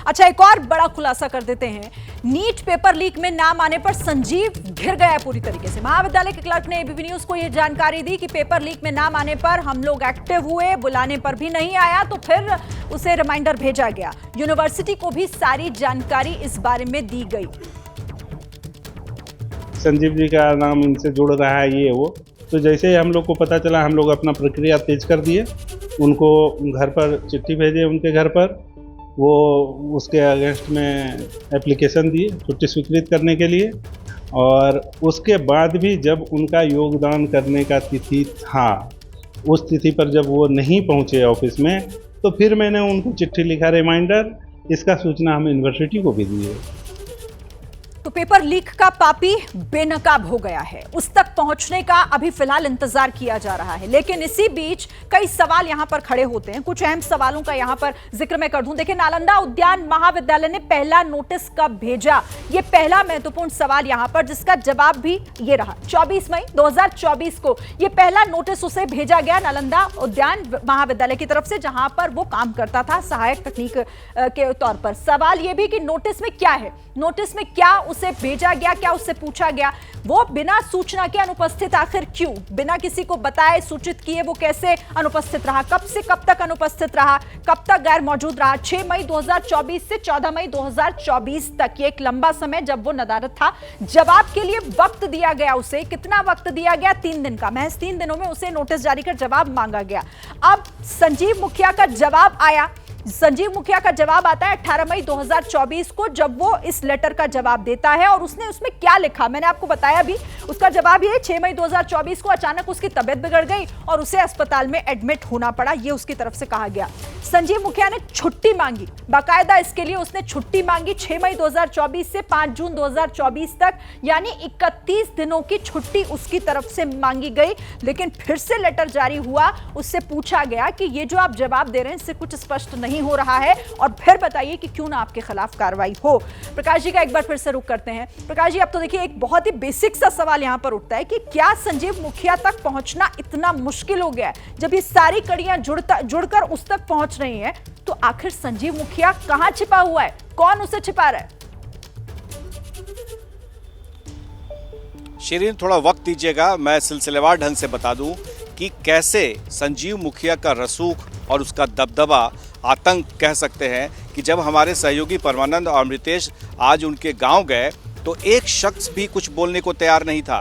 अच्छा, एक और बड़ा खुलासा कर देते हैं। नीट पेपर लीक में नाम आने पर संजीव घिर गया पूरी तरीके से। महाविद्यालय के क्लर्क ने एबीपी न्यूज को यह जानकारी दी कि पेपर लीक में नाम आने पर हम लोग एक्टिव हुए, बुलाने पर भी नहीं आया, तो फिर उसे रिमाइंडर भेजा गया। यूनिवर्सिटी को भी सारी जानकारी इस बारे में दी गई। संजीव जी का नाम इनसे जुड़ रहा है, ये वो, तो जैसे ही हम लोग को पता चला, हम लोग अपना प्रक्रिया तेज कर दिए। उनको घर पर चिट्ठी भेजे, उनके घर पर वो उसके अगेंस्ट में एप्लीकेशन दिए छुट्टी स्वीकृत करने के लिए। और उसके बाद भी जब उनका योगदान करने का तिथि था, उस तिथि पर जब वो नहीं पहुंचे ऑफिस में, तो फिर मैंने उनको चिट्ठी लिखा रिमाइंडर। इसका सूचना हम यूनिवर्सिटी को भी दी है। तो पेपर लीक का पापी बेनकाब हो गया है। उस तक पहुंचने का अभी फिलहाल इंतजार किया जा रहा है, लेकिन इसी बीच कई सवाल यहां पर खड़े होते हैं। कुछ अहम सवालों का यहां पर जिक्र मैं कर दूं। देखिए, नालंदा उद्यान महाविद्यालय ने पहला नोटिस कब भेजा, यह पहला महत्वपूर्ण सवाल यहां पर, जिसका जवाब भी ये रहा। 24 मई 2024 को यह पहला नोटिस उसे भेजा गया नालंदा उद्यान महाविद्यालय की तरफ से, जहां पर वो काम करता था सहायक तकनीक के तौर पर। सवाल यह भी कि नोटिस में क्या है, नोटिस में क्या उसे भेजा गया, क्या उससे पूछा गया, वो बिना सूचना के अनुपस्थित आखिर क्यों, बिना किसी को बताए सूचित किए वो कैसे अनुपस्थित रहा, कब से कब तक अनुपस्थित रहा, कब तक गैर मौजूद रहा। 6 मई 2024 से 14 मई 2024 तक, ये एक लंबा समय जब वो नदारद था। जवाब के लिए वक्त दिया गया उसे, कितना वक्त दिया गया? 3 दिन का। महज 3 दिनों में उसे नोटिस जारी कर जवाब मांगा गया। अब संजीव मुखिया का जवाब आया। संजीव मुखिया का जवाब आता है 18 मई 2024 को, जब वो इस लेटर का जवाब देता है। और उसने उसमें क्या लिखा मैंने आपको बताया भी। उसका जवाब ये, 6 मई 2024 को अचानक उसकी तबीयत बिगड़ गई और उसे अस्पताल में एडमिट होना पड़ा, ये उसकी तरफ से कहा गया। संजीव मुखिया ने छुट्टी मांगी, बाकायदा इसके लिए उसने छुट्टी मांगी। 6 मई 2024 से 5 जून 2024 तक, यानी 31 दिनों की छुट्टी उसकी तरफ से मांगी गई। लेकिन फिर से लेटर जारी हुआ, उससे पूछा गया कि ये जो आप जवाब दे रहे हैं इससे कुछ स्पष्ट नहीं हो रहा है, और फिर बताइए कि क्यों ना आपके खिलाफ कार्रवाई हो। प्रकाश जी का एक बार फिर से रुख करते हैं। प्रकाश जी, अब तो देखिए एक बहुत ही बेसिक सा सवाल यहां पर उठता है कि क्या संजीव मुखिया तक पहुंचना इतना मुश्किल हो गया है? जब ये सारी कड़ियां जुड़कर उस तक पहुंच रही हैं, तो आखिर संजीव मुखिया कहां छिपा हुआ है, कौन उसे छिपा रहा है? शिरीन, थोड़ा वक्त दीजिएगा, मैं सिलसिलेवार ढंग से बता दूं कि कैसे संजीव मुखिया का रसूख और उसका दबदबा, आतंक कह सकते हैं, कि जब हमारे सहयोगी परमानंद और अमृतेश आज उनके गांव गए तो एक शख्स भी कुछ बोलने को तैयार नहीं था।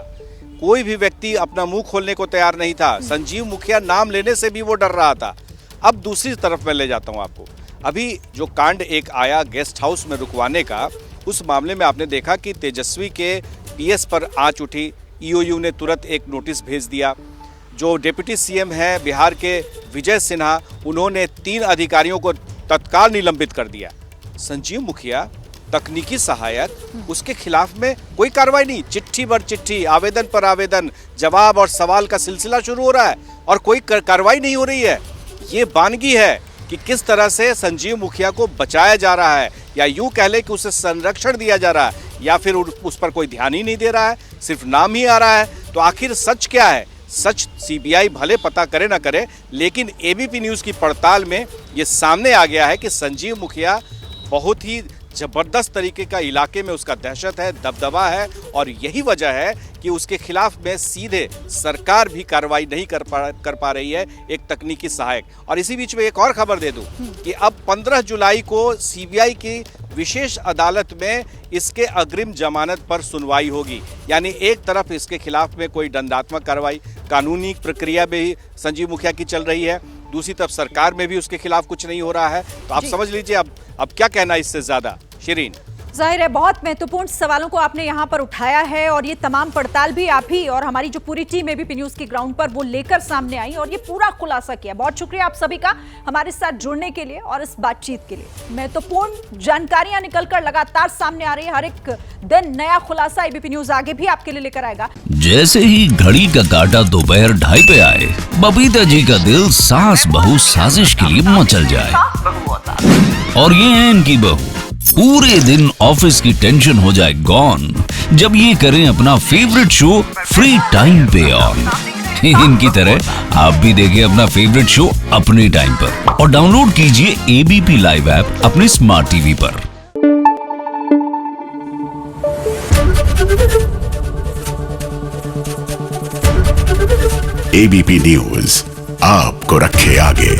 कोई भी व्यक्ति अपना मुंह खोलने को तैयार नहीं था। संजीव मुखिया नाम लेने से भी वो डर रहा था। अब दूसरी तरफ मैं ले जाता हूं आपको। अभी जो कांड एक आया गेस्ट हाउस में रुकवाने का, उस मामले में आपने देखा कि तेजस्वी के पीएस पर आंच उठी। ईओयू ने तुरंत एक नोटिस भेज दिया। जो डिप्टी सीएम है बिहार के विजय सिन्हा, उन्होंने 3 अधिकारियों को तत्काल निलंबित कर दिया। संजीव मुखिया तकनीकी सहायक, उसके खिलाफ में कोई कार्रवाई नहीं। चिट्ठी पर चिट्ठी, आवेदन पर आवेदन, जवाब और सवाल का सिलसिला शुरू हो रहा है और कोई कार्रवाई नहीं हो रही है। ये बानगी है कि किस तरह से संजीव मुखिया को बचाया जा रहा है, या यूं कह ले कि उसे संरक्षण दिया जा रहा है, या फिर उस पर कोई ध्यान ही नहीं दे रहा है, सिर्फ नाम ही आ रहा है। तो आखिर सच क्या है? सच सीबीआई भले पता करे ना करे, लेकिन एबीपी न्यूज़ की पड़ताल में ये सामने आ गया है कि संजीव मुखिया बहुत ही जबरदस्त तरीके का इलाके में उसका दहशत है, दबदबा है, और यही वजह है कि उसके खिलाफ में सीधे सरकार भी कार्रवाई नहीं कर पा रही है, एक तकनीकी सहायक। और इसी बीच में एक और खबर दे दूं कि अब 15 जुलाई को सीबीआई की विशेष अदालत में इसके अग्रिम जमानत पर सुनवाई होगी। यानी एक तरफ इसके खिलाफ में कोई दंडात्मक कार्रवाई, कानूनी प्रक्रिया भी संजीव मुखिया की चल रही है, दूसरी तरफ सरकार में भी उसके खिलाफ कुछ नहीं हो रहा है। तो आप समझ लीजिए अब क्या कहना इससे ज्यादा। शिरीन, जाहिर है बहुत महत्वपूर्ण सवालों को आपने यहां पर उठाया है, और ये तमाम पड़ताल भी आप ही और हमारी जो पूरी टीम एबीपी न्यूज की ग्राउंड पर वो लेकर सामने आई और ये पूरा खुलासा किया। बहुत शुक्रिया आप सभी का हमारे साथ जुड़ने के लिए और इस बातचीत के लिए। महत्वपूर्ण जानकारियां निकलकर लगातार सामने आ रही है, हर एक दिन नया खुलासा एबीपी न्यूज आगे भी आपके लिए लेकर आएगा। जैसे ही घड़ी का काटा दोपहर 2:30 पे आए, बबीता जी का दिल सास बहू साजिश के लिए मचल जाए। और ये है इनकी बहू, पूरे दिन ऑफिस की टेंशन हो जाए गॉन जब ये करें अपना फेवरेट शो फ्री टाइम पे ऑन। इनकी तरह आप भी देखिए अपना फेवरेट शो अपने टाइम पर और डाउनलोड कीजिए एबीपी लाइव ऐप अपने स्मार्ट टीवी पर। एबीपी न्यूज आपको रखे आगे।